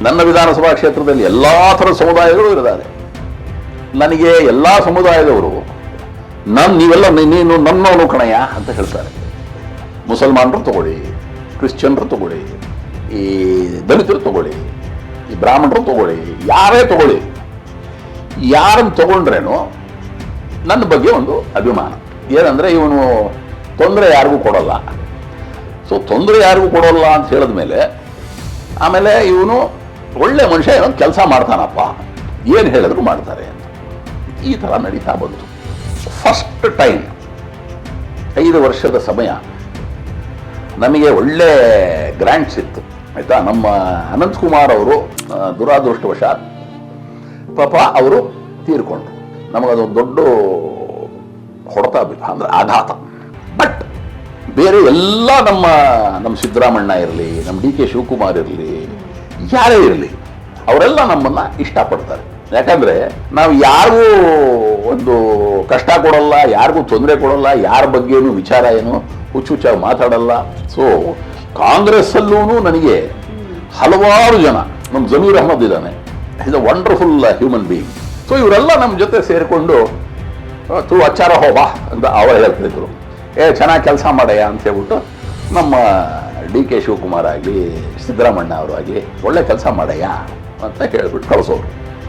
ನನ್ನ ವಿಧಾನಸಭಾ ಕ್ಷೇತ್ರದಲ್ಲಿ ಎಲ್ಲ ಥರದ ಸಮುದಾಯಗಳು ಇದ್ದಾರೆ. ನನಗೆ ಎಲ್ಲ ಸಮುದಾಯದವರು ನೀವೆಲ್ಲ ನೀನು ನನ್ನವನು ಕಣಯ್ಯ ಅಂತ ಹೇಳ್ತಾರೆ. ಮುಸಲ್ಮಾನರು ತಗೊಳ್ಳಿ, ಕ್ರಿಶ್ಚಿಯನ್ರು ತಗೊಳ್ಳಿ, ಈ ದಲಿತರು ತಗೊಳ್ಳಿ, ಈ ಬ್ರಾಹ್ಮಣರು ತಗೊಳ್ಳಿ, ಯಾರೇ ತಗೊಳ್ಳಿ, ಯಾರನ್ನು ತಗೊಂಡ್ರೇನು ನನ್ನ ಬಗ್ಗೆ ಒಂದು ಅಭಿಮಾನ ಏನಂದರೆ ಇವನು ತೊಂದರೆ ಯಾರಿಗೂ ಕೊಡೋಲ್ಲ. ಸೊ ತೊಂದರೆ ಯಾರಿಗೂ ಕೊಡೋಲ್ಲ ಅಂತ ಹೇಳಿದ್ಮೇಲೆ ಆಮೇಲೆ ಇವನು ಒಳ್ಳೆ ಮನುಷ್ಯ ಏನೋ ಕೆಲಸ ಮಾಡ್ತಾನಪ್ಪ, ಏನು ಹೇಳಿದ್ರು ಮಾಡ್ತಾರೆ ಅಂತ ಈ ಥರ ನಡೀತಾ ಬಂತು. ಫಸ್ಟ್ ಟೈಮ್ 5 ವರ್ಷದ ಸಮಯ ನಮಗೆ ಒಳ್ಳೆ ಗ್ರ್ಯಾಂಟ್ಸ್ ಇತ್ತು ಆಯಿತಾ. ನಮ್ಮ ಅನಂತಕುಮಾರ್ ಅವರು ದುರಾದೃಷ್ಟವಶಾತ್ ಪಾಪ ಅವರು ತೀರ್ಕೊಂಡ್ರು. ನಮಗದೊಂದು ದೊಡ್ಡ ಹೊಡೆತ ಅಂದರೆ ಆಘಾತ. ಬಟ್ ಬೇರೆ ಎಲ್ಲ ನಮ್ಮ ಸಿದ್ದರಾಮಣ್ಣ ಇರಲಿ, ನಮ್ಮ ಡಿ ಕೆ ಶಿವಕುಮಾರ್ ಇರಲಿ, ಯಾರೇ ಇರಲಿ ಅವರೆಲ್ಲ ನಮ್ಮನ್ನು ಇಷ್ಟಪಡ್ತಾರೆ. ಯಾಕಂದರೆ ನಾವು ಯಾರಿಗೂ ಒಂದು ಕಷ್ಟ ಕೊಡಲ್ಲ, ಯಾರಿಗೂ ತೊಂದರೆ ಕೊಡಲ್ಲ, ಯಾರ ಬಗ್ಗೆನೂ ವಿಚಾರ ಏನು ಹುಚ್ಚುಚ್ಚಾಗಿ ಮಾತಾಡಲ್ಲ. ಸೊ ಕಾಂಗ್ರೆಸ್ಸಲ್ಲೂ ನನಗೆ ಹಲವಾರು ಜನ, ನಮ್ಮ ಜಮೀರ್ ಅಹಮದ್ ಇದ್ದಾನೆ, is a wonderful human being. So ಇವರೆಲ್ಲ ನಮ್ಮ ಜೊತೆ ಸೇರಿಕೊಂಡು ತು ಅಚ್ಚಾರ ಹೋಬಾ ಅಂತ ಅವರು ಹೇಳ್ತಿದ್ರು, ಚೆನ್ನಾಗಿ ಕೆಲಸ ಮಾಡಯ್ಯ ಅಂತ ಹೇಳ್ಬಿಟ್ಟು ನಮ್ಮ ಡಿ ಕೆ ಶಿವಕುಮಾರ್ ಆಗಲಿ ಸಿದ್ದರಾಮಣ್ಣ ಅವರು ಆಗಲಿ ಒಳ್ಳೆ ಕೆಲಸ ಮಾಡಯ್ಯ ಅಂತ ಹೇಳ್ಬಿಟ್ಟು ಕಳಿಸೋರು.